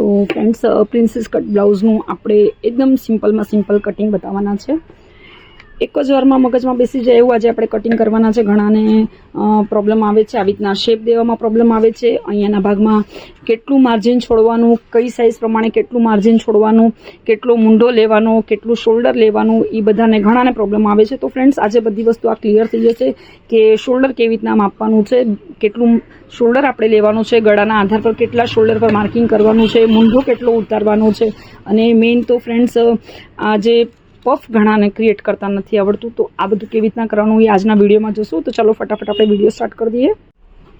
तो friends princess cut ब्लाउजનું આપણે એકદમ સિમ્પલમાં સિમ્પલ કટિંગ બતાવવાના છે। એક જ વારમાં મગજમાં બેસી જાય એવું આજે આપણે કટિંગ કરવાના છે। ઘણાને પ્રોબ્લેમ આવે છે, આવી રીતના શેપ દેવામાં પ્રોબ્લેમ આવે છે। અહીંયાના ભાગમાં કેટલું માર્જિન છોડવાનું, કઈ સાઇઝ પ્રમાણે કેટલું માર્જિન છોડવાનું, કેટલો મૂંઢો લેવાનો, કેટલું શોલ્ડર લેવાનું, એ બધાને ઘણાને પ્રોબ્લેમ આવે છે। તો ફ્રેન્ડ્સ આજે બધી વસ્તુ આ ક્લિયર થઈ જશે કે શોલ્ડર કેવી રીતના માપવાનું છે, કેટલું શોલ્ડર આપણે લેવાનું છે, ગળાના આધાર પર કેટલા શોલ્ડર પર માર્કિંગ કરવાનું છે, મૂંઢો કેટલો ઉતારવાનો છે, અને મેઇન તો ફ્રેન્ડ્સ આ જે પફ ઘણાને ક્રિએટ કરતા નથી આવડતું, તો આ બધું કેવી રીતના કરવાનું એ આજના વિડીયોમાં જોશું। તો ચાલો ફટાફટ આપણે વિડીયો સ્ટાર્ટ કરી દઈએ।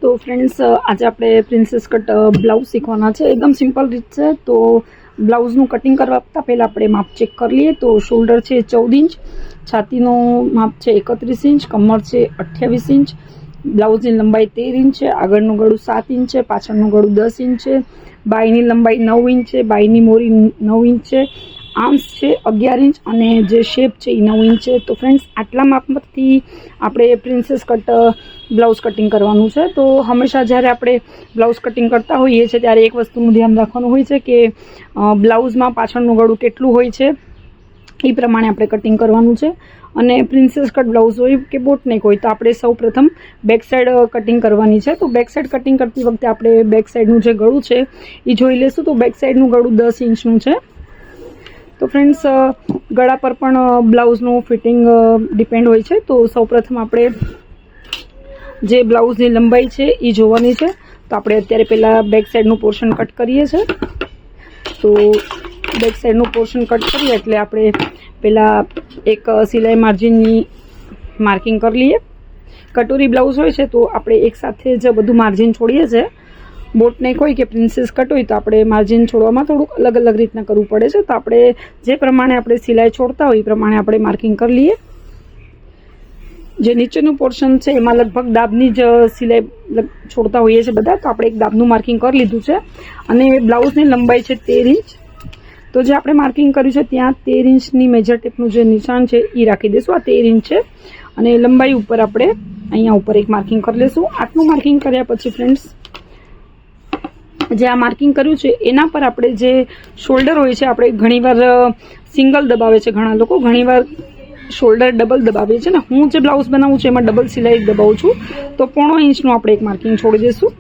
તો ફ્રેન્ડ્સ આજે આપણે પ્રિન્સેસ કટ બ્લાઉઝ શીખવાના છે। એકદમ સિમ્પલ રીત છે। તો બ્લાઉઝનું કટિંગ કરવા પહેલાં આપણે માપ ચેક કરી લઈએ। તો શોલ્ડર છે 14 ઇંચ, છાતીનો માપ છે 31 ઇંચ, કમર છે 28 ઇંચ, બ્લાઉઝની લંબાઈ 13 ઇંચ છે, આગળનું ગળું 7 ઇંચ છે, પાછળનું ગળું 10 ઇંચ છે, બાયની લંબાઈ 9 ઇંચ છે, બાયની મોરી 9 ઇંચ છે, આર્મ્સ છે 11 ઇંચ, અને જે શેપ છે એ 9 ઇંચ છે। તો ફ્રેન્ડ્સ આટલા માપથી આપણે પ્રિન્સેસ કટ બ્લાઉઝ કટિંગ કરવાનું છે। તો હંમેશા જ્યારે આપણે બ્લાઉઝ કટિંગ કરતા હોઈએ છીએ ત્યારે એક વસ્તુનું ધ્યાન રાખવાનું હોય છે કે બ્લાઉઝમાં પાછળનું ગળું કેટલું હોય છે એ પ્રમાણે આપણે કટિંગ કરવાનું છે। અને પ્રિન્સેસ કટ બ્લાઉઝ હોય કે બોટનેક હોય તો આપણે સૌ પ્રથમ બેક સાઈડ કટિંગ કરવાની છે। તો બેક સાઈડ કટિંગ કરતી વખતે આપણે બેક સાઈડનું જે ગળું છે એ જોઈ લઈશું। તો બેક સાઈડનું ગળું 10 ઇંચનું છે। તો ફ્રેન્ડ્સ ગળા પર પણ બ્લાઉઝનું ફિટિંગ ડિપેન્ડ હોય છે। તો સૌપ્રથમ આપણે જે બ્લાઉઝની લંબાઈ છે એ જોવાની છે। તો આપણે અત્યારે પહેલાં બેક સાઈડનું પોર્શન કટ કરીએ છીએ। તો બેક સાઈડનું પોર્શન કટ કરીએ એટલે આપણે પહેલાં એક સિલાઈ માર્જિનની માર્કિંગ કરી લઈએ। કટોરી બ્લાઉઝ હોય છે તો આપણે એકસાથે જ બધું માર્જિન છોડીએ છીએ। બોટનેક હોય કે પ્રિન્સેસ કટ હોય તો આપણે માર્જિન છોડવામાં થોડુંક અલગ અલગ રીતના કરવું પડે છે। તો આપણે જે પ્રમાણે આપણે સિલાઈ છોડતા હોય એ પ્રમાણે આપણે માર્કિંગ કરી લઈએ। જે નીચેનું પોર્શન છે એમાં લગભગ દાબની જ સિલાઈ છોડતા હોઈએ છીએ બધા। તો આપણે એક દાબનું માર્કિંગ કરી લીધું છે। અને બ્લાઉઝની લંબાઈ છે 13 ઇંચ। તો જે આપણે માર્કિંગ કર્યું છે ત્યાં 13 ઇંચની મેજર ટેપનું જે નિશાન છે એ રાખી દઈશું। આ 13 ઇંચ છે। અને લંબાઈ ઉપર આપણે અહીંયા ઉપર એક માર્કિંગ કરી લઈશું। આટલું માર્કિંગ કર્યા પછી ફ્રેન્ડ્સ જે આ માર્કિંગ કર્યું છે એના પર આપણે જે શોલ્ડર હોય છે, આપણે ઘણીવાર સિંગલ દબાવે છે ઘણા લોકો, ઘણીવાર શોલ્ડર ડબલ દબાવીએ છીએ ને। હું જે બ્લાઉઝ બનાવું છું એમાં ડબલ સિલાઈ દબાવું છું। તો 1.5 ઇંચનું આપણે એક માર્કિંગ છોડી દઈશું,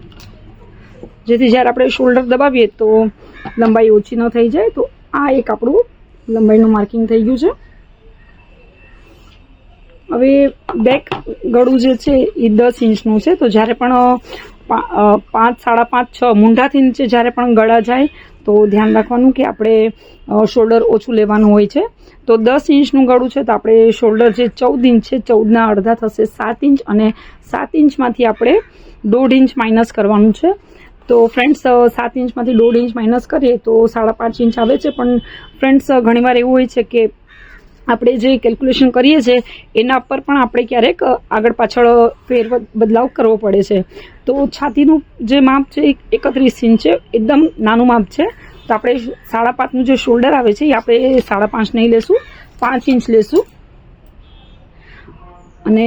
જેથી જ્યારે આપણે શોલ્ડર દબાવીએ તો લંબાઈ ઓછી ન થઈ જાય। તો આ એક આપણું લંબાઈનું માર્કિંગ થઈ ગયું છે। હવે બેક ગળું જે છે એ 10 ઇંચનું છે। તો જ્યારે પણ 5, 5.5, 6 મૂંઢાથી નીચે જ્યારે પણ ગળા જાય તો ધ્યાન રાખવાનું કે આપણે શોલ્ડર ઓછું લેવાનું હોય છે। તો 10 ઇંચનું ગળું છે તો આપણે શોલ્ડર જે 14 ઇંચ છે 14ના અડધા થશે 7 ઇંચ, અને 7 ઇંચમાંથી આપણે 1.5 ઇંચ માઇનસ કરવાનું છે। તો ફ્રેન્ડ્સ 7 ઇંચમાંથી 1.5 ઇંચ માઇનસ કરીએ તો 5.5 ઇંચ આવે છે। પણ ફ્રેન્ડ્સ ઘણીવાર એવું હોય છે કે આપણે જે કેલ્ક્યુલેશન કરીએ છીએ એના પર પણ આપણે ક્યારેક આગળ પાછળ બદલાવ કરવો પડે છે। તો છાતીનું જે માપ છે 31 ઇંચ છે, એકદમ નાનું માપ છે। તો આપણે 5.5નું જે શોલ્ડર આવે છે એ આપણે 5.5 નહીં લેશું, 5 ઇંચ લેશું, અને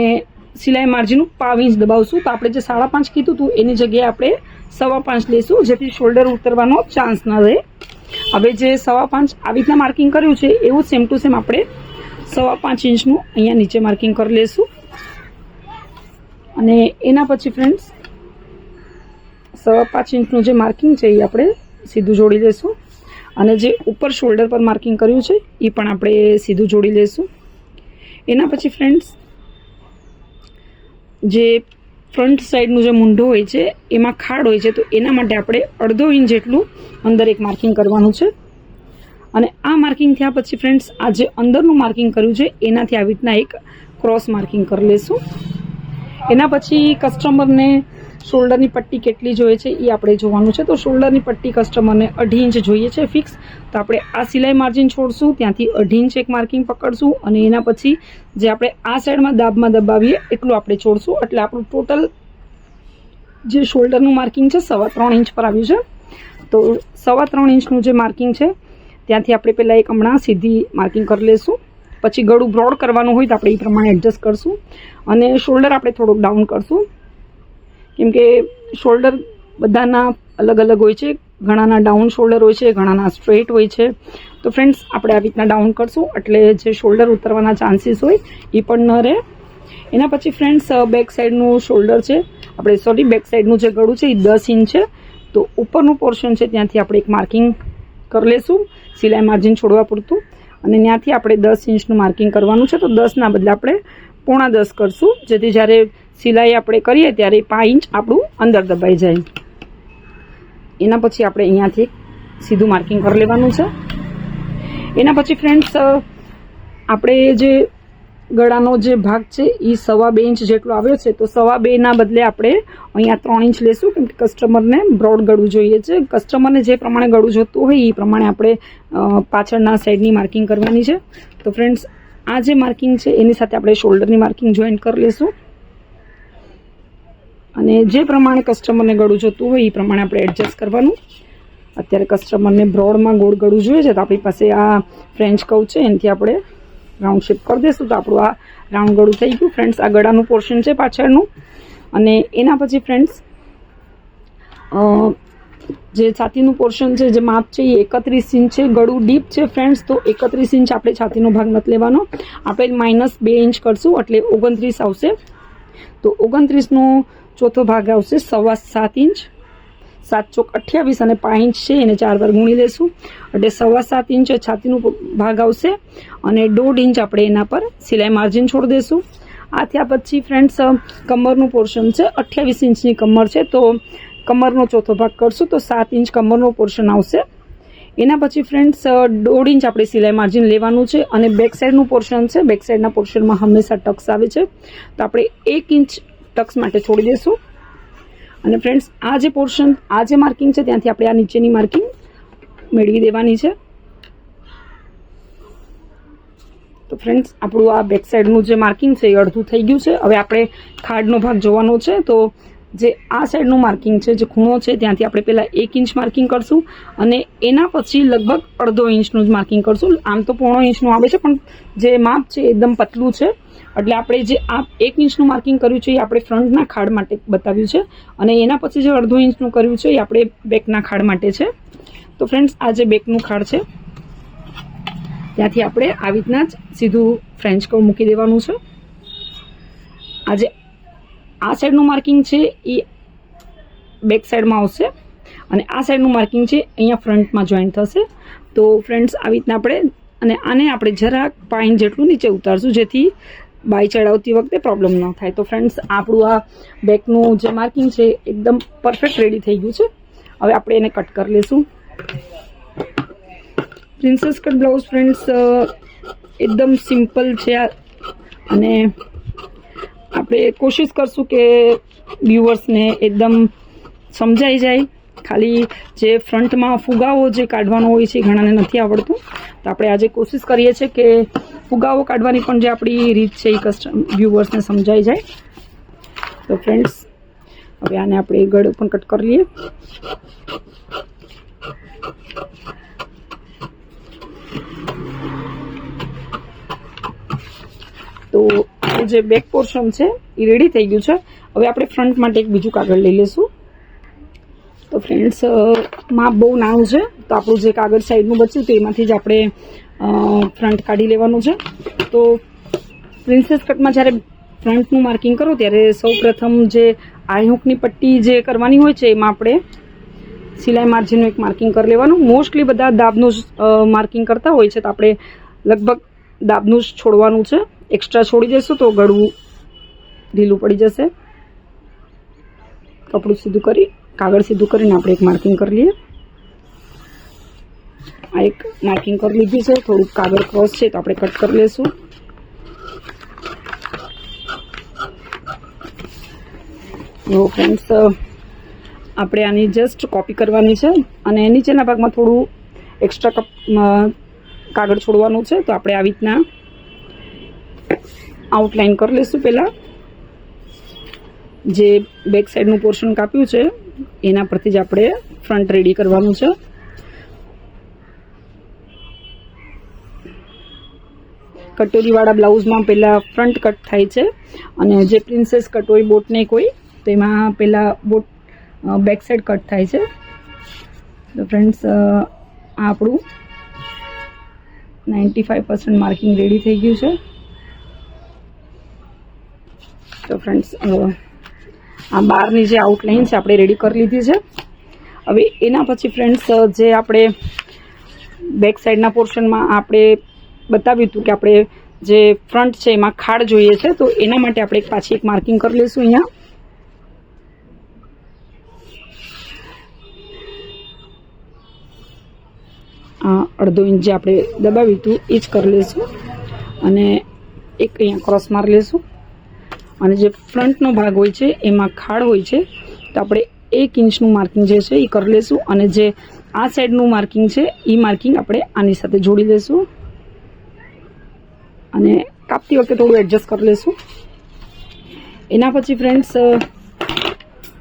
સિલાઈ માર્જિનનું 5 ઇંચ દબાવશું। તો આપણે જે 5.5 કીધું હતું એની જગ્યાએ આપણે 5.25 લેશું, જેથી શોલ્ડર ઉતરવાનો ચાન્સ ન રહે। હવે જે 5.5 આવી રીતના માર્કિંગ કર્યું છે એવું સેમ ટુ સેમ આપણે 5.5 ઇંચનું અહીંયા નીચે માર્કિંગ કરી લેશું। અને એના પછી ફ્રેન્ડ્સ 5.5 ઇંચનું જે માર્કિંગ છે એ આપણે સીધું જોડી લઈશું, અને જે ઉપર શોલ્ડર પર માર્કિંગ કર્યું છે એ પણ આપણે સીધું જોડી લઈશું। એના પછી ફ્રેન્ડ્સ જે ફ્રન્ટ સાઈડનું જે મૂંઢો હોય છે એમાં ખાડ હોય છે, તો એના માટે આપણે 1/2 ઇંચ જેટલું અંદર એક માર્કિંગ કરવાનું છે। અને આ માર્કિંગ થયા પછી ફ્રેન્ડ્સ આ જે અંદરનું માર્કિંગ કર્યું છે એનાથી આવી રીતના એક ક્રોસ માર્કિંગ કરી લઈશું। એના પછી કસ્ટમરને શોલ્ડરની પટ્ટી કેટલી જોઈએ છે એ આપણે જોવાનું છે। તો શોલ્ડરની પટ્ટી કસ્ટમરને 2.5 ઇંચ જોઈએ છે ફિક્સ। તો આપણે આ સિલાઈ માર્જિન છોડશું, ત્યાંથી 2.5 ઇંચ એક માર્કિંગ પકડશું, અને એના પછી જે આપણે આ સાઈડમાં દાબમાં દબાવીએ એટલું આપણે છોડશું। એટલે આપણું ટોટલ જે શોલ્ડરનું માર્કિંગ છે 3.25 ઇંચ પર આવ્યું છે। તો 3.25 ઇંચનું જે માર્કિંગ છે ત્યાંથી આપણે પહેલાં એક હમણાં સીધી માર્કિંગ કરી લઈશું। પછી ગળું બ્રોડ કરવાનું હોય તો આપણે એ પ્રમાણે એડજસ્ટ કરશું, અને શોલ્ડર આપણે થોડુંક ડાઉન કરશું, કેમ કે શોલ્ડર બધાના અલગ અલગ હોય છે। ઘણાના ડાઉન શોલ્ડર હોય છે, ઘણાના સ્ટ્રેટ હોય છે. તો ફ્રેન્ડ્સ આપણે આવી રીતના ડાઉન કરશું એટલે જે શોલ્ડર ઉતરવાના ચાન્સીસ હોય એ પણ ન રહે. એના પછી ફ્રેન્ડ્સ બેક સાઈડનું શોલ્ડર છે, બેક સાઈડનું જે ગળું છે એ 10 ઇંચ છે. તો ઉપરનું પોર્શન છે ત્યાંથી આપણે એક માર્કિંગ કરી લેશું સિલાઈ માર્જિન છોડવા પૂરતું, અને ત્યાંથી આપણે 10 ઇંચનું માર્કિંગ કરવાનું છે. તો 10ના બદલે આપણે 10.25 કરશું, જેથી જ્યારે સિલાઈ આપણે કરીએ ત્યારે 5 ઇંચ આપણું અંદર દબાઈ જાય. એના પછી આપણે અહીંયાથી સીધું માર્કિંગ કરી લેવાનું છે. એના પછી ફ્રેન્ડ્સ આપણે જે ગળાનો જે ભાગ છે એ 2.25 ઇંચ જેટલો આવ્યો છે. તો 2.25ના બદલે આપણે અહીંયા 3 ઇંચ લેશું, કેમ કે કસ્ટમરને બ્રોડ ગળું જોઈએ છે. કસ્ટમરને જે પ્રમાણે ગળું જોતું હોય એ પ્રમાણે આપણે પાછળના સાઈડની માર્કિંગ કરવાની છે. તો ફ્રેન્ડ્સ આ જે માર્કિંગ છે એની સાથે આપણે શોલ્ડરની માર્કિંગ જોઈન્ટ કરી લેશું, અને જે પ્રમાણે કસ્ટમરને ગળું જોતું હોય એ પ્રમાણે આપણે એડજસ્ટ કરવાનું. અત્યારે કસ્ટમરને બ્રોડમાં ગોળ ગળું જોઈએ છે, તો આપણી પાસે આ ફ્રેન્ચ કર્વ છે એનાથી આપણે રાઉન્ડ શેપ કરી દઈશું. તો આપણું આ રાઉન્ડ ગળું થઈ ગયું. ફ્રેન્ડ્સ આ ગળાનું પોર્શન છે પાછળનું. અને એના પછી ફ્રેન્ડ્સ જે છાતીનું પોર્શન છે, જે માપ છે એ 31 ઇંચ છે. ગળું ડીપ છે ફ્રેન્ડ્સ, તો 31 ઇંચ આપણે છાતીનો ભાગ નથી લેવાનો, આપણે -2 ઇંચ કરશું એટલે 29 આવશે. તો 29નો ચોથો ભાગ આવશે 7.25 ઇંચ. 7 ચોક 28 અને 5 ઇંચ છે એને 4 વાર ગુણી લેશું એટલે 7.25 ઇંચ છાતીનું ભાગ આવશે, અને 1.5 ઇંચ આપણે એના પર સિલાઈ માર્જિન છોડી દઈશું. આ થયા પછી ફ્રેન્ડ્સ કમરનું પોર્શન છે, 28 ઇંચની કમર છે. તો કમરનો ચોથો ભાગ કરશું તો 7 ઇંચ કમરનો પોર્શન આવશે. એના પછી ફ્રેન્ડ્સ 1.5 ઇંચ આપણે સિલાઈ માર્જિન લેવાનું છે, અને બેક સાઈડનું પોર્શન છે, બેક સાઈડના પોર્શનમાં હંમેશા ટક્સ આવે છે, તો આપણે 1 ઇંચ ટક્સ માટે છોડી દઈશું. અને ફ્રેન્ડ્સ આ જે પોર્શન, આ જે માર્કિંગ છે ત્યાંથી આપણે આ નીચેની માર્કિંગ મેળવી દેવાની છે. તો ફ્રેન્ડ્સ આપણું આ બેક સાઈડનું જે માર્કિંગ છે એ અડધું થઈ ગયું છે. હવે આપણે ખાડનો ભાગ જોવાનો છે. તો જે આ સાઈડનું માર્કિંગ છે, જે ખૂણો છે ત્યાંથી આપણે પહેલાં 1 ઇંચ માર્કિંગ કરશું, અને એના પછી લગભગ 1/2 ઇંચનું જ માર્કિંગ કરશું. આમ તો 0.5 ઇંચનું આવે છે, પણ જે માપ છે એકદમ પતલું છે એટલે આપણે જે આ 1 ઇંચનું માર્કિંગ કર્યું છે એ આપણે ફ્રન્ટના ખાડ માટે બતાવ્યું છે, અને એના પછી જે 1/2 ઇંચનું કર્યું છે એ આપણે બેકના ખાડ માટે છે. તો ફ્રેન્ડ્સ આ જે બેકનું ખાડ છે ત્યાંથી આપણે આવી રીતના જ સીધું ફ્રેન્ચ કર્વ મૂકી દેવાનું છે. આજે આ સાઈડનું માર્કિંગ છે એ બેક સાઈડમાં આવશે, અને આ સાઈડનું માર્કિંગ છે અહીંયા ફ્રન્ટમાં જોઈન્ટ થશે. તો ફ્રેન્ડ્સ આવી રીતના આપણે, અને આને આપણે જરાક 5 ઇંચ જેટલું નીચે ઉતારશું, જેથી બાય ચડાવતી વખતે પ્રોબ્લેમ ન થાય. તો ફ્રેન્ડ્સ આપણું આ બેકનું જે માર્કિંગ છે એકદમ પરફેક્ટ રેડી થઈ ગયું છે. હવે આપણે એને કટ કરી લઈશું. પ્રિન્સેસ કટ બ્લાઉઝ ફ્રેન્ડ્સ એકદમ સિમ્પલ છે, અને આપણે કોશિશ કરશું કે વ્યુઅર્સને એકદમ સમજાઈ જાય. ખાલી જે ફ્રન્ટમાં ફુગાવો જે કાઢવાનો હોય છે ઘણાને નથી આવડતું, તો આપણે આજે કોશિશ કરીએ છીએ કે ફુગાવો કાઢવાની પણ જે આપણી રીત છે એ વ્યુઅર્સને સમજાઈ જાય. તો ફ્રેન્ડ્સ હવે આને આપણે ગળું પણ કટ કરી લઈએ. તો જે બેક પોર્શન છે એ રેડી થઈ ગયું છે. હવે આપણે ફ્રન્ટ માટે એક બીજું કાગળ લઈ લઈશું. તો ફ્રેન્ડ્સ માપ બહુ નાનું છે, તો આપણું જે કાગળ સાઈડનું બચ્યું તો એમાંથી જ આપણે ફ્રન્ટ કાઢી લેવાનું છે. તો પ્રિન્સેસ કટમાં જ્યારે ફ્રન્ટનું માર્કિંગ કરો ત્યારે સૌ પ્રથમ જે આઈહૂકની પટ્ટી જે કરવાની હોય છે એમાં આપણે સિલાઈ માર્જિનનું એક માર્કિંગ કરી લેવાનું. મોસ્ટલી બધા દાબનું જ માર્કિંગ કરતા હોય છે, તો આપણે લગભગ દાબનું જ છોડવાનું છે. એક્સ્ટ્રા છોડી દઈશું તો ગળું ઢીલું પડી જશે. કપડું સીધું કરી, કાગળ સીધું કરીને આપણે એક માર્કિંગ કરી લઈએ. આ એક માર્કિંગ કરી લીધી છે. થોડુંક કાગળ ક્રોસ છે તો આપણે કટ કરી લઈશું. જો ફ્રેન્ડ્સ આપણે આની જસ્ટ કોપી કરવાની છે, અને નીચેના ભાગમાં થોડું એક્સ્ટ્રા કાગળ છોડવાનું છે. તો આપણે આવી રીતના આઉટલાઈન કરી લઈશું. પહેલાં જે બેક સાઈડનું પોર્શન કાપ્યું છે એના પરથી જ આપણે ફ્રન્ટ રેડી કરવાનું છે. કટોરીવાળા બ્લાઉઝમાં પહેલાં ફ્રન્ટ કટ થાય છે, અને જે પ્રિન્સેસ કટ હોય બોટનેક હોય તો એમાં પહેલાં બેક સાઈડ કટ થાય છે. તો ફ્રેન્ડ્સ આ આપણું 95% માર્કિંગ રેડી થઈ ગયું છે. તો ફ્રેન્ડ્સ આ બારની જે આઉટલાઇન છે આપણે રેડી કરી લીધી છે. હવે એના પછી ફ્રેન્ડ્સ જે આપણે બેક સાઈડના પોર્શનમાં આપણે બતાવ્યું હતું કે આપણે જે ફ્રન્ટ છે એમાં ખાડ જોઈએ છે, તો એના માટે આપણે પાછી એક માર્કિંગ કરી લઈશું. અહીંયા અડધો ઇંચ જે આપણે દબાવ્યું હતું એ જ કરી લઈશું અને એક અહીંયા ક્રોસ મારી લઈશું. અને જે ફ્રન્ટનો ભાગ હોય છે એમાં ખાડ હોય છે, તો આપણે 1 ઇંચનું માર્કિંગ જે છે એ કરી લઈશું. અને જે આ સાઈડનું માર્કિંગ છે એ માર્કિંગ આપણે આની સાથે જોડી લઈશું અને કાપતી વખતે થોડું એડજસ્ટ કરી લઈશું. એના પછી ફ્રેન્ડ્સ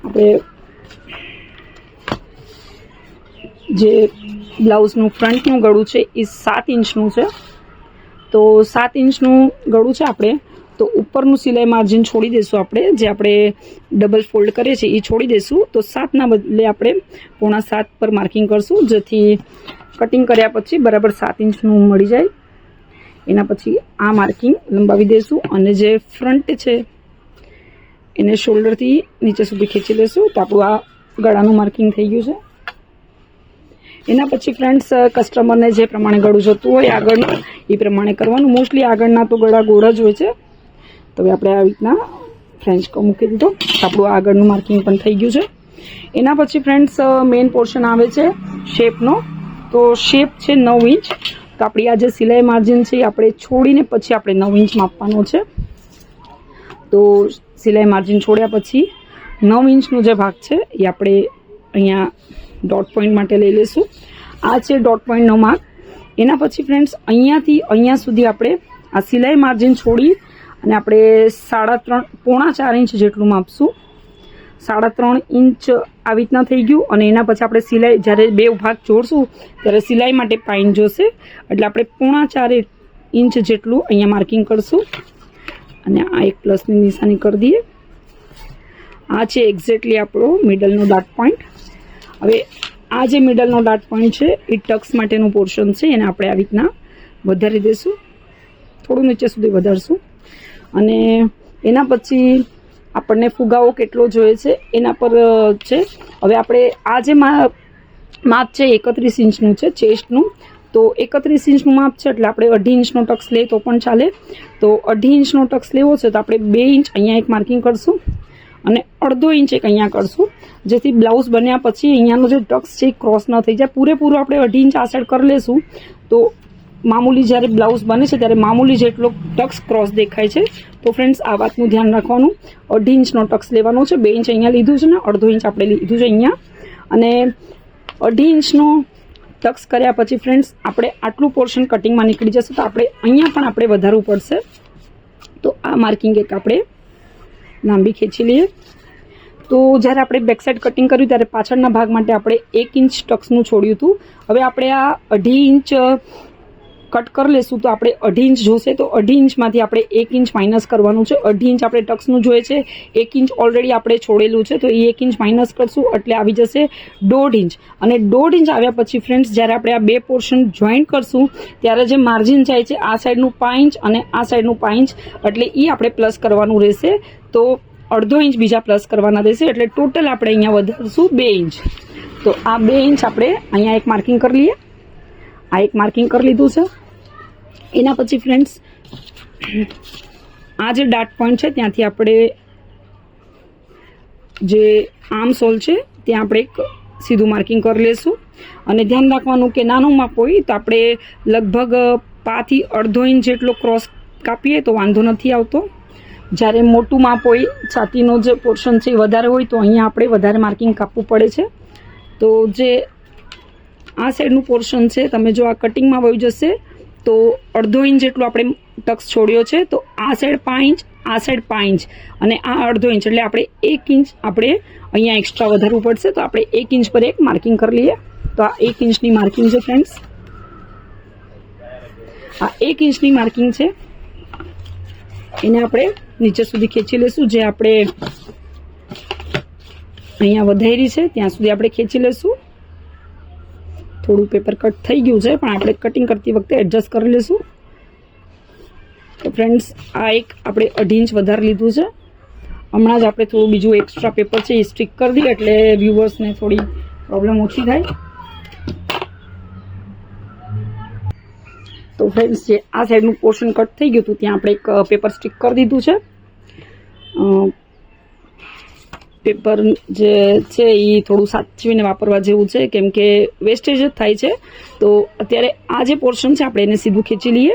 આપણે જે બ્લાઉઝનું ફ્રન્ટનું ગળું છે એ 7 ઇંચનું છે. તો 7 ઇંચનું ગળું છે આપણે, તો ઉપરનું સિલાઈ માર્જિન છોડી દઈશું. આપણે જે આપણે ડબલ ફોલ્ડ કરીએ છીએ એ છોડી દઈશું. તો 7ના બદલે આપણે 6.25 પર માર્કિંગ કરશું, જેથી કટિંગ કર્યા પછી બરાબર 7 ઇંચનું મળી જાય. એના પછી આ માર્કિંગ લંબાવી દઈશું અને જે ફ્રન્ટ છે એને શોલ્ડરથી નીચે સુધી ખેંચી લઈશું. તો આપણું આ ગળાનું માર્કિંગ થઈ ગયું છે. એના પછી ફ્રેન્ડ્સ કસ્ટમરને જે પ્રમાણે ગળું જોતું હોય આગળનું એ પ્રમાણે કરવાનું. મોસ્ટલી આગળના તો ગળા ગોળ જ હોય છે. તો હવે આપણે આવી રીતના ફ્રેન્ચ કો મૂકી દીધો. આપણું આગળનું માર્કિંગ પણ થઈ ગયું છે. એના પછી ફ્રેન્ડ્સ મેઇન પોર્શન આવે છે શેપનો. તો શેપ છે 9 ઇંચ. તો આપણી આ જે સિલાઈ માર્જિન છે એ આપણે છોડીને પછી આપણે 9 ઇંચ માપવાનો છે. તો સિલાઈ માર્જિન છોડ્યા પછી 9 ઇંચનો જે ભાગ છે એ આપણે અહીંયા ડોટ પોઈન્ટ માટે લઈ લઈશું. આ છે ડોટ પોઈન્ટનો માર્ક. એના પછી ફ્રેન્ડ્સ અહીંયાથી અહીંયા સુધી આપણે આ સિલાઈ માર્જિન છોડી અને આપણે 3.5 ઇંચ જેટલું માપશું. 3.5 ઇંચ આવી રીતના થઈ ગયું. અને એના પછી આપણે સિલાઈ જ્યારે બે ભાગ જોડશું ત્યારે સિલાઈ માટે પાઇન જોશે, એટલે આપણે 4.5 ઇંચ જેટલું અહીંયા માર્કિંગ કરશું. અને આ એક પ્લસની નિશાની કરી દઈએ. આ છે એક્ઝેક્ટલી આપણો મિડલનો ડાર્ટ પોઈન્ટ. હવે આ જે મિડલનો ડાર્ટ પોઈન્ટ છે એ ટક્સ માટેનું પોર્શન છે, એને આપણે આવી રીતના વધારી દઈશું, થોડું નીચે સુધી વધારશું. અને એના પછી આપણને ફુગાવો કેટલો જોઈએ છે એના પર છે. હવે આપણે આ જે માપ છે 31 ઇંચનું છે ચેસ્ટનું. તો 31 ઇંચનું માપ છે એટલે આપણે 2.5 ઇંચનો ટક્સ લઈએ તો પણ ચાલે. તો 2.5 ઇંચનો ટક્સ લેવો છે તો આપણે 2 ઇંચ અહીંયા એક માર્કિંગ કરશું અને 1/2 ઇંચ એક અહીંયા કરશું, જેથી બ્લાઉઝ બન્યા પછી અહીંયાનો જે ટક્સ છે એ ક્રોસ ન થઈ જાય. પૂરેપૂરું આપણે 2.5 ઇંચ આ સાઈડ કરી લેશું તો મામૂલી જ્યારે બ્લાઉઝ બને છે ત્યારે મામૂલી જેટલો ટક્સ ક્રોસ દેખાય છે. તો ફ્રેન્ડ્સ આ વાતનું ધ્યાન રાખવાનું. 2.5 ઇંચનો ટક્સ લેવાનો છે. 2 ઇંચ અહીંયા લીધું છે ને 1/2 ઇંચ આપણે લીધું છે અહીંયા. અને 2.5 ઇંચનો ટક્સ કર્યા પછી ફ્રેન્ડ્સ આપણે આટલું પોર્શન કટિંગમાં નીકળી જશે, તો આપણે અહીંયા પણ આપણે વધારવું પડશે. તો આ માર્કિંગ એક આપણે લાંબી ખેંચી લઈએ. તો જ્યારે આપણે બેક સાઈડ કટિંગ કર્યું ત્યારે પાછળના ભાગ માટે આપણે 1 ઇંચ ટક્સનું છોડ્યું હતું. હવે આપણે આ 2.5 ઇંચ કટ કરી લઈશું. તો આપણે 2.5 ઇંચ જોશે, તો 2.5 ઇંચમાંથી આપણે 1 ઇંચ માઇનસ કરવાનું છે. 2.5 ઇંચ આપણે ટક્સનું જોઈએ છે, 1 ઇંચ ઓલરેડી આપણે છોડેલું છે, તો એ 1 ઇંચ માઇનસ કરશું એટલે આવી જશે 1.5 ઇંચ. અને 1.5 ઇંચ આવ્યા પછી ફ્રેન્ડ્સ જ્યારે આપણે આ બે પોર્શન જોઈન્ટ કરશું ત્યારે જે માર્જિન જાય છે આ સાઈડનું 5 ઇંચ અને આ સાઈડનું 5 ઇંચ, એટલે એ આપણે પ્લસ કરવાનું રહેશે. તો 1/2 ઇંચ બીજા પ્લસ કરવાના રહેશે, એટલે ટોટલ આપણે અહીંયા વધારશું 2 ઇંચ. તો આ 2 ઇંચ આપણે અહીંયા એક માર્કિંગ કરી લઈએ. આ એક માર્કિંગ કરી લીધું છે. એના પછી ફ્રેન્ડ્સ આ જે ડાર્ટ પોઈન્ટ છે ત્યાંથી આપણે જે આર્મ સોલ છે ત્યાં આપણે એક સીધું માર્કિંગ કરી લઈશું. અને ધ્યાન રાખવાનું કે નાનું માપ હોય તો આપણે લગભગ 5 થી 1/2 ઇંચ જેટલો ક્રોસ કાપીએ તો વાંધો નથી આવતો. જ્યારે મોટું માપ હોય, છાતીનો જે પોર્શન છે એ વધારે હોય તો અહીંયા આપણે વધારે માર્કિંગ કાપવું પડે છે. તો જે આ સાઈડનું પોર્શન છે તમે જો આ કટિંગમાં વહી જશે તો 1/2 ઇંચ જેટલું આપણે ટક્સ છોડ્યો છે. તો આ સાઈડ 5 ઇંચ, આ સાઈડ 5 ઇંચ અને આ 1/2 ઇંચ, એટલે આપણે 1 ઇંચ આપણે અહીંયા એક્સ્ટ્રા વધારવું પડશે. તો આપણે 1 ઇંચ પર એક માર્કિંગ કરી લઈએ. તો આ 1 ઇંચની માર્કિંગ છે ફ્રેન્ડ્સ. આ 1 ઇંચની માર્કિંગ છે, એને આપણે નીચે સુધી ખેંચી લઈશું. જે આપણે અહીંયા વધારી છે ત્યાં સુધી આપણે ખેંચી લઈશું. થોડું પેપર કટ થઈ ગયું છે, પણ આપણે કટિંગ કરતી વખતે એડજસ્ટ કરી લઈશું. તો ફ્રેન્ડ્સ, આ એક આપણે 2.5 ઇંચ વધારે લીધું છે. હમણાં જ આપણે થોડું બીજું એક્સ્ટ્રા પેપર છે એ સ્ટીક કરી દઈએ એટલે વ્યુઅર્સને થોડી પ્રોબ્લેમ ઓછી થાય. તો ફ્રેન્ડ્સ, જે આ સાઈડનું પોર્શન કટ થઈ ગયું હતું ત્યાં આપણે એક પેપર સ્ટીક કરી દીધું છે. પેપર જે છે એ થોડું સાચવીને વાપરવા જેવું છે, કેમ કે વેસ્ટેજ જ થાય છે. તો અત્યારે આ જે પોર્શન છે આપણે એને સીધું ખેંચી લઈએ.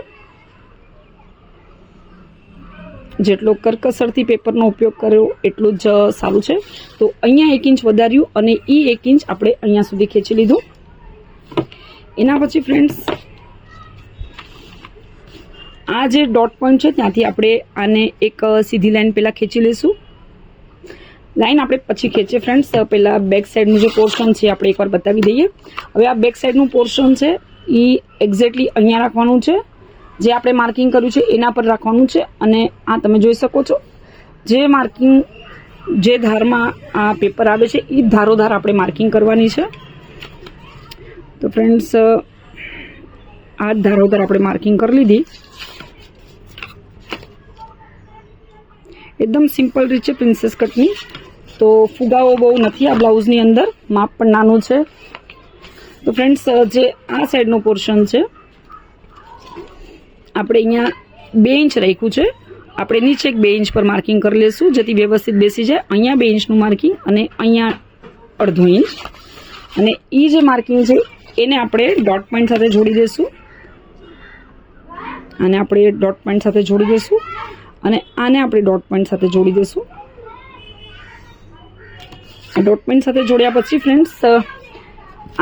જેટલો કરકસરથી પેપરનો ઉપયોગ કર્યો એટલું જ સારું છે. તો અહીંયા 1 ઇંચ વધાર્યું અને એ 1 ઇંચ આપણે અહીંયા સુધી ખેંચી લીધું. એના પછી ફ્રેન્ડ્સ, આ જે ડોટ પોઈન્ટ છે ત્યાંથી આપણે આને એક સીધી લાઈન પહેલાં ખેંચી લઈશું. લાઈન આપણે પછી ખેંચીએ ફ્રેન્ડ્સ. પહેલાં બેક સાઈડનું જે પોર્શન છે આપણે એકવાર બતાવી દઈએ. હવે આ બેક સાઈડનું પોર્શન છે એ એક્ઝેક્ટલી અહીંયા રાખવાનું છે. જે આપણે માર્કિંગ કર્યું છે એના પર રાખવાનું છે. અને આ તમે જોઈ શકો છો, જે માર્કિંગ, જે ધારમાં આ પેપર આવે છે એ ધારોધાર આપણે માર્કિંગ કરવાની છે. તો ફ્રેન્ડ્સ, આ ધારોધાર આપણે માર્કિંગ કરી લીધી. એકદમ સિમ્પલ રીત છે પ્રિન્સેસ કટની. તો ફુગાવો બહુ નથી આ બ્લાઉઝની અંદર, માપ પણ નાનું છે. તો ફ્રેન્ડ્સ, જે આ સાઈડનું પોર્શન છે આપણે અહીંયા 2 ઇંચ રાખ્યું છે. આપણે નીચે એક 2 ઇંચ પર માર્કિંગ કરી લઈશું જેથી વ્યવસ્થિત બેસી જાય. અહીંયા 2 ઇંચનું માર્કિંગ અને અહીંયા 1/2 ઇંચ. અને એ જે માર્કિંગ છે એને આપણે ડોટ પોઈન્ટ સાથે જોડી દઈશું. આને આપણે ડોટ પોઈન્ટ સાથે જોડી દઈશું અને આને આપણે ડોટ પોઈન્ટ સાથે જોડી દઈશું. ડોટ પોઈન્ટ સાથે જોડ્યા પછી ફ્રેન્ડ્સ,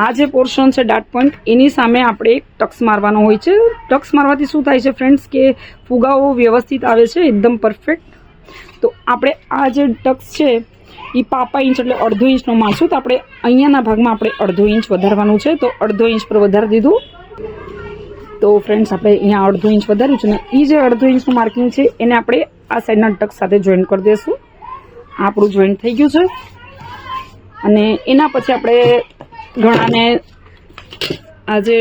આ જે પોર્શન છે ડોટ પોઈન્ટ એની સામે આપણે એક ટક્સ મારવાનો હોય છે. ટક્સ મારવાથી શું થાય છે ફ્રેન્ડ્સ કે ફુગાવો વ્યવસ્થિત આવે છે, એકદમ પરફેક્ટ. તો આપણે આ જે ટક્સ છે એ 5 ઇંચ એટલે 1/2 ઇંચનો મારશું. તો આપણે અહીંયાના ભાગમાં આપણે 1/2 ઇંચ વધારવાનું છે. તો 1/2 ઇંચ પર વધારી દીધું. તો ફ્રેન્ડ્સ, આપણે અહીંયા 1/2 ઇંચ વધાર્યું છે ને એ જે 1/2 ઇંચનું માર્કિંગ છે એને આપણે આ સાઈડના ટક્સ સાથે જોઈન્ટ કરી દઈશું. આપણું જોઈન્ટ થઈ ગયું છે. અને એના પછી આપણે ઘણાને આ જે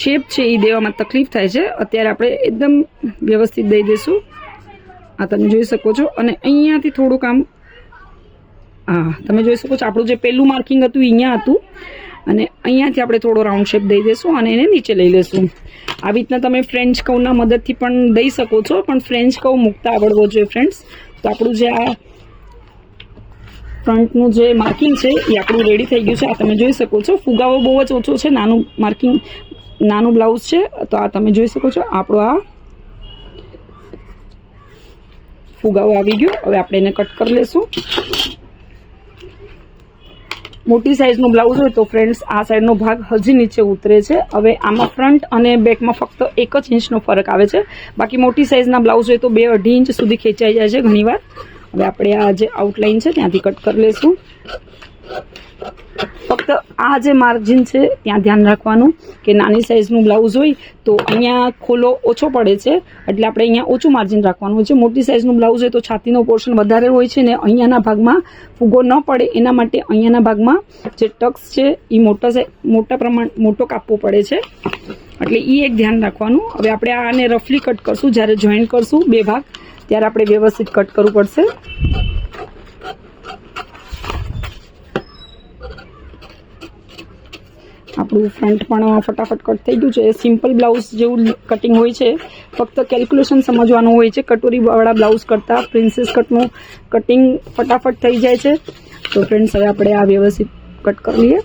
શેપ છે એ દેવામાં તકલીફ થાય છે. અત્યારે આપણે એકદમ વ્યવસ્થિત દઈ દઈશું. આ તમે જોઈ શકો છો. અને અહીંયાથી થોડુંક આમ, હા તમે જોઈ શકો છો, આપણું જે પહેલું માર્કિંગ હતું અહીંયા હતું અને અહીંયાથી આપણે થોડો રાઉન્ડ શેપ દઈ દઈશું અને એને નીચે લઈ લઈશું. આવી રીતના તમે ફ્રેન્ચ કર્વના મદદથી પણ દઈ શકો છો, પણ ફ્રેન્ચ કર્વ મૂકતા આવડવો જોઈએ ફ્રેન્ડ્સ. તો આપણું જે આ ફ્રન્ટનું જે માર્કિંગ છે એ આપણું રેડી થઈ ગયું છે. આ તમે જોઈ શકો છો. ફુગાવો બહુ જ ઓછો છે, નાનું માર્કિંગ, નાનું બ્લાઉઝ છે. તો આ તમે જોઈ શકો છો, આપણો આ ફુગાવો આવી ગયો. હવે આપણે એને કટ કરી લઈશું. મોટી સાઇઝનું બ્લાઉઝ હોય તો ફ્રેન્ડ્સ આ સાઈડનો ભાગ હજી નીચે ઉતરે છે. હવે આમાં ફ્રન્ટ અને બેકમાં ફક્ત 1 જ ઇંચનો ફરક આવે છે. બાકી મોટી સાઇઝના બ્લાઉઝ હોય તો 2-2.5 ઇંચ સુધી ખેંચાઈ જાય છે ઘણીવાર. હવે આપણે આ જે આઉટલાઇન છે ત્યાંથી કટ કરી લઈશું. ફક્ત આ જે માર્જિન છે ત્યાં ધ્યાન રાખવાનું કે નાની સાઇઝનું બ્લાઉઝ હોય તો અહીંયા ખોલો ઓછો પડે છે, એટલે આપણે અહીંયા ઓછું માર્જિન રાખવાનું હોય છે. મોટી સાઇઝનું બ્લાઉઝ હોય તો છાતીનો પોર્શન વધારે હોય છે ને અહીંયાના ભાગમાં ફૂગો ન પડે એના માટે અહીંયાના ભાગમાં જે ટક્સ છે એ મોટો કાપવો પડે છે, એટલે એ એક ધ્યાન રાખવાનું. હવે આપણે આને રફલી કટ કરશું. જ્યારે જોઈન્ટ કરશું 2 ભાગ ત્યારે આપણે વ્યવસ્થિત કટ કરવું પડશે. આપણું ફ્રન્ટ પણ ફટાફટ કટ થઈ ગયું છે. સિમ્પલ બ્લાઉઝ જેવું કટિંગ હોય છે, ફક્ત કેલ્ક્યુલેશન સમજવાનું હોય છે. કટોરીવાળા બ્લાઉઝ કરતાં પ્રિન્સેસ કટનું કટિંગ ફટાફટ થઈ જાય છે. તો ફ્રેન્ડ્સ, હવે આપણે આ વ્યવસ્થિત કટ કરી લઈએ.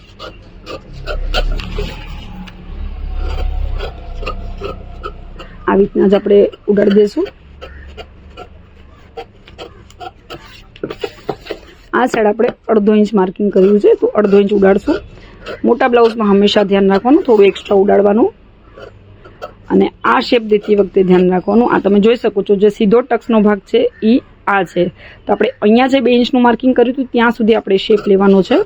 આવી રીતના જ આપણે ઉડાડી દઈશું. આ સાઈડ આપણે 1/2 ઇંચ માર્કિંગ કર્યું છે તો 1/2 ઇંચ ઉડાડશું. મોટા બ્લાઉઝમાં હંમેશા ધ્યાન રાખવાનું, થોડું એક્સ્ટ્રા ઉડાડવાનું. અને આ શેપ દેતી વખતે ધ્યાન રાખવાનું. આ તમે જોઈ શકો છો, જે સીધો ટક્સનો ભાગ છે એ આ છે. તો આપણે અહીંયા જે 2 ઇંચનું માર્કિંગ કર્યું હતું ત્યાં સુધી આપણે શેપ લેવાનો છે.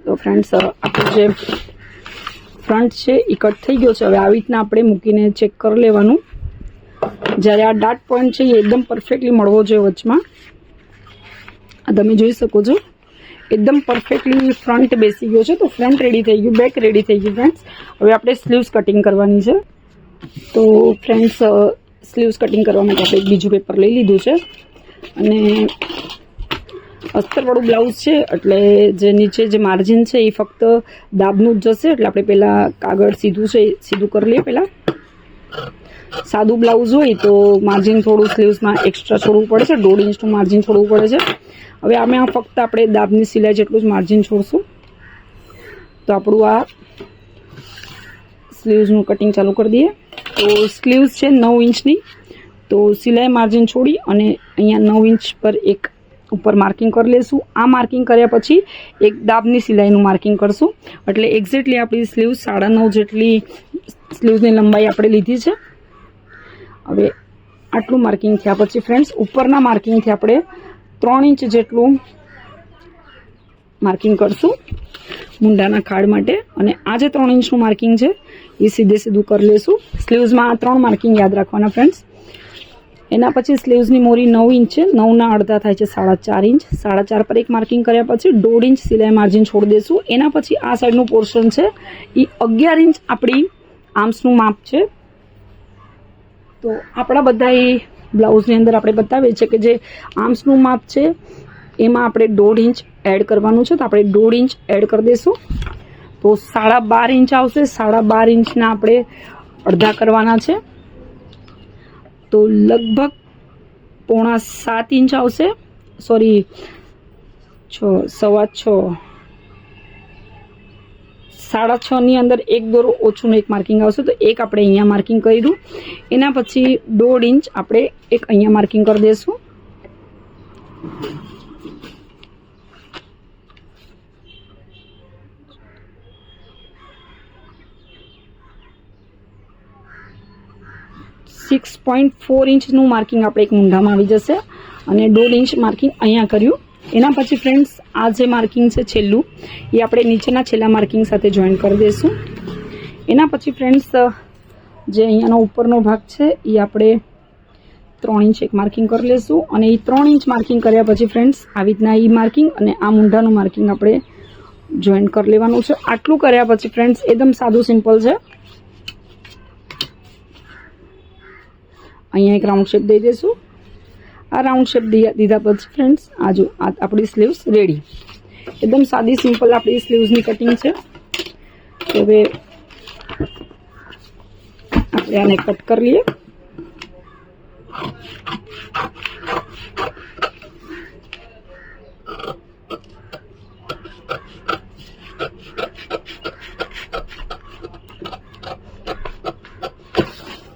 તો ફ્રેન્ડ્સ, આપણું જે ફ્રન્ટ છે એ કટ થઈ ગયો છે. હવે આવી રીતના આપણે મૂકીને ચેક કરી લેવાનું. જ્યારે આ ડાર્ટ પોઈન્ટ છે એ એકદમ પરફેક્ટલી મળવો જોઈએ વચમાં. આ તમે જોઈ શકો છો એકદમ પરફેક્ટલી ફ્રન્ટ બેસી ગયો છે. તો ફ્રન્ટ રેડી થઈ ગયું, બેક રેડી થઈ ગયું ફ્રેન્ડ્સ. હવે આપણે સ્લીવ્સ કટિંગ કરવાની છે. તો ફ્રેન્ડ્સ સ્લીવ્સ કટિંગ કરવા માટે આપણે એક બીજું પેપર લઈ લીધું છે અને અસ્તરવાળું બ્લાઉઝ છે એટલે જે નીચે જે માર્જિન છે એ ફક્ત દાબનું જ જશે. એટલે આપણે પહેલાં કાગળ સીધું છે સીધું કરી લઈએ. પહેલાં સાદું બ્લાઉઝ હોય તો માર્જિન થોડું સ્લીવ્સમાં એક્સ્ટ્રા છોડવું પડે છે, 1.5 ઇંચનું માર્જિન છોડવું પડે છે. હવે આમાં ફક્ત આપણે દાબની સિલાઈ જેટલું જ માર્જિન છોડશું. તો આપણું આ સ્લીવ્સનું કટિંગ ચાલુ કરી દઈએ. તો સ્લીવ્સ છે 9 ઇંચની. તો સિલાઈ માર્જિન છોડી અને અહીંયા 9 ઇંચ પર એક ઉપર માર્કિંગ કરી લેશું. આ માર્કિંગ કર્યા પછી એક દાબની સિલાઈનું માર્કિંગ કરશું. એટલે એક્ઝેક્ટલી આપણી સ્લીવ્સ 9.5 જેટલી સ્લીવ્સની લંબાઈ આપણે લીધી છે. હવે આટલું માર્કિંગ થયા પછી ફ્રેન્ડ્સ ઉપરના માર્કિંગથી આપણે 3 ઇંચ જેટલું માર્કિંગ કરશું મુંડાના ખાડ માટે. અને આ જે 3 ઇંચનું માર્કિંગ છે એ સીધું કરી લેશું. સ્લીવ્સમાં આ 3 માર્કિંગ યાદ રાખવાના ફ્રેન્ડ્સ. એના પછી સ્લીવ્સની મોરી 9 ઇંચ છે, 9ના અડધા થાય છે 4.5 ઇંચ. 4.5 પર એક માર્કિંગ કર્યા પછી 1.5 ઇંચ સિલાઈ માર્જિન છોડી દઈશું. એના પછી આ સાઈડનું પોર્શન છે એ 11 ઇંચ આપણી આર્મ્સનું માપ છે. તો આપણા બધા એ બ્લાઉઝની અંદર આપણે બતાવીએ છીએ કે જે આર્મ્સનું માપ છે એમાં આપણે 1.5 ઇંચ એડ કરવાનું છે. તો આપણે 1.5 ઇંચ એડ કરી દઈશું. તો 12.5 ઇંચ આવશે. 12.5 ઇંચના આપણે અડધા કરવાના છે. તો લગભગ 6.25 ઇંચ આવશે. સોરી 6.25 6.5ની અંદર એક દોરો ઓછુંનું એક માર્કિંગ આવશે. તો એક આપણે અહીંયા માર્કિંગ કર્યું. એના પછી 1.5 ઇંચ આપણે એક અહીંયા માર્કિંગ કરી દઈશું. .4 ઇંચનું માર્કિંગ આપણે એક મૂંઢામાં આવી જશે અને 1.5 ઇંચ માર્કિંગ અહીંયા કર્યું. એના પછી ફ્રેન્ડ્સ આ જે માર્કિંગ છે છેલ્લું એ આપણે નીચેના છેલ્લા માર્કિંગ સાથે જોઈન કરી દઈશું. એના પછી ફ્રેન્ડ્સ જે અહીંયાનો ઉપરનો ભાગ છે એ આપણે 3 ઇંચ એક માર્કિંગ કરી લઈશું. અને એ 3 ઇંચ માર્કિંગ કર્યા પછી ફ્રેન્ડ્સ આવી રીતના એ માર્કિંગ અને આ મૂંઢાનું માર્કિંગ આપણે જોઈન કરી લેવાનું છે. આટલું કર્યા પછી ફ્રેન્ડ્સ એકદમ સાદું સિમ્પલ છે. અહીંયા એક રાઉન્ડ શેપ દઈ દઈશું. આ રાઉન્ડ શેપ દીધા પછી ફ્રેન્ડ્સ આ જો આપણી સ્લીવ્સ રેડી. એકદમ સાદી સિમ્પલ આપણી સ્લીવ્સની કટિંગ છે. તો હવે આપણે આને કટ કરી લઈએ.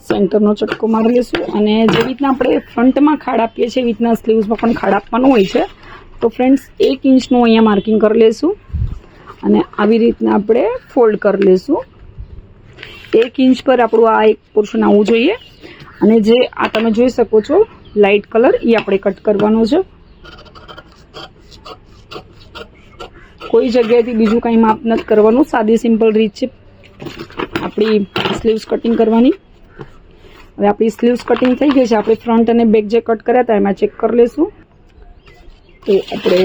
સેન્ટરનો ચટકો મારી લઈશું. અને જે રીતના આપણે ફ્રન્ટમાં ખાડ આપીએ છીએ એવી રીતના સ્લીવ્સમાં પણ ખાડ આપવાનું હોય છે. તો ફ્રેન્ડ્સ 1 ઇંચનું અહીંયા માર્કિંગ કરી લઈશું અને આવી રીતના આપણે ફોલ્ડ કરી લઈશું. 1 ઇંચ પર આપણું આ એક પોર્શન આવવું જોઈએ. અને જે આ તમે જોઈ શકો છો લાઇટ કલર એ આપણે કટ કરવાનો છે. કોઈ જગ્યાએથી બીજું કંઈ માપ નથી કરવાનું. સાદી સિમ્પલ રીત છે આપણી સ્લીવ્સ કટિંગ કરવાની. હવે આપણી સ્લીવ્સ કટિંગ થઈ ગઈ છે. આપણે ફ્રન્ટ અને બેક જે કટ કર્યા હતા એમાં ચેક કરી લઈશું. તો આપણે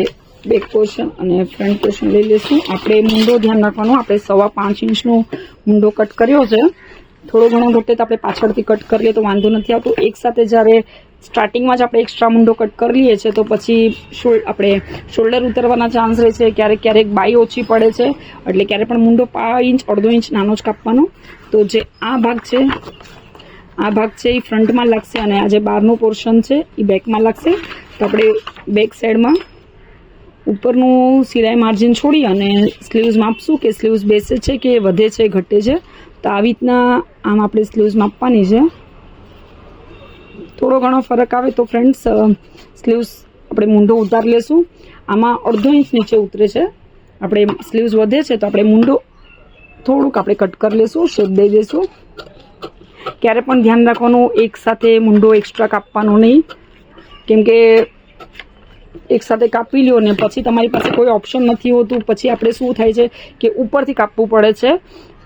બેક પોર્શન અને ફ્રન્ટ પોર્શન લઈ લઈશું. આપણે મૂંડો ધ્યાન રાખવાનું. આપણે 5.25 ઇંચનો મૂંડો કટ કર્યો છે. થોડો ઘણો ઘટે તો આપણે પાછળથી કટ કરીએ તો વાંધો નથી આવતો. એકસાથે જ્યારે સ્ટાર્ટિંગમાં જ આપણે એક્સ્ટ્રા મૂંડો કટ કરી લઈએ છીએ તો પછી આપણે શોલ્ડર ઉતરવાના ચાન્સ રહે છે. ક્યારેક બાઈ ઓછી પડે છે. એટલે ક્યારે પણ મૂંડો 5 ઇંચ 1.5 ઇંચ નાનો જ કાપવાનો. તો જે આ ભાગ છે એ ફ્રન્ટમાં લાગશે અને આ જે બહારનું પોર્શન છે એ બેકમાં લાગશે. તો આપણે બેક સાઈડમાં ઉપરનું સિલાઈ માર્જિન છોડી અને સ્લીવ્સ માપશું કે સ્લીવ્સ બેસે છે કે વધે છે ઘટે છે. તો આવી રીતના આમ આપણે સ્લીવ્સ માપવાની છે. થોડો ઘણો ફરક આવે તો ફ્રેન્ડ્સ સ્લીવ્સ આપણે મૂંઢો ઉતારી લેશું. આમાં 1.5 ઇંચ નીચે ઉતરે છે. આપણે સ્લીવ્સ વધે છે તો આપણે મૂંઢો થોડુંક આપણે કટ કરી લેશું, શેપ દઈ દઈશું. ક્યારે પણ ધ્યાન રાખવાનું એક સાથે મૂંઢો એક્સ્ટ્રા કાપવાનો નહીં. કેમ કે એક સાથે કાપી લ્યો ને પછી તમારી પાસે કોઈ ઓપ્શન નથી હોતું. પછી આપણે શું થાય છે કે ઉપરથી કાપવું પડે છે.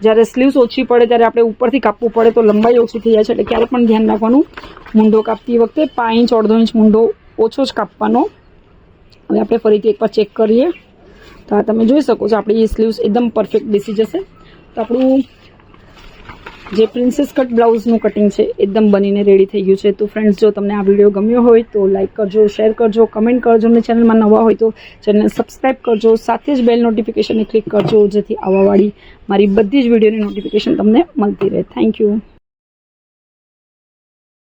જ્યારે સ્લીવ્સ ઓછી પડે ત્યારે આપણે ઉપરથી કાપવું પડે તો લંબાઈ ઓછી થઈ જાય છે, એટલે ક્યારે પણ ધ્યાન રાખવાનું મૂંઢો કાપતી વખતે 5 ઇંચ 1.5 ઇંચ મૂંઢો ઓછો જ કાપવાનો. હવે આપણે ફરીથી એકવાર ચેક કરીએ તો આ તમે જોઈ શકો છો આપણી સ્લીવ્સ એકદમ પરફેક્ટ બેસી જશે. તો આપણું જે પ્રિન્સેસ કટ બ્લાઉઝનું કટિંગ છે એકદમ બનીને રેડી થઈ ગયું છે. તો ફ્રેન્ડ્સ, જો તમને આ વિડીયો ગમ્યો હોય તો લાઇક કરજો, શેર કરજો, કમેન્ટ કરજો અને ચેનલમાં નવા હોય તો ચેનલને સબસ્ક્રાઈબ કરજો. સાથે જ બેલ નોટિફિકેશનને ક્લિક કરજો જેથી આવવાવાળી મારી બધી જ વિડીયોની નોટિફિકેશન તમને મળતી રહે. Thank you.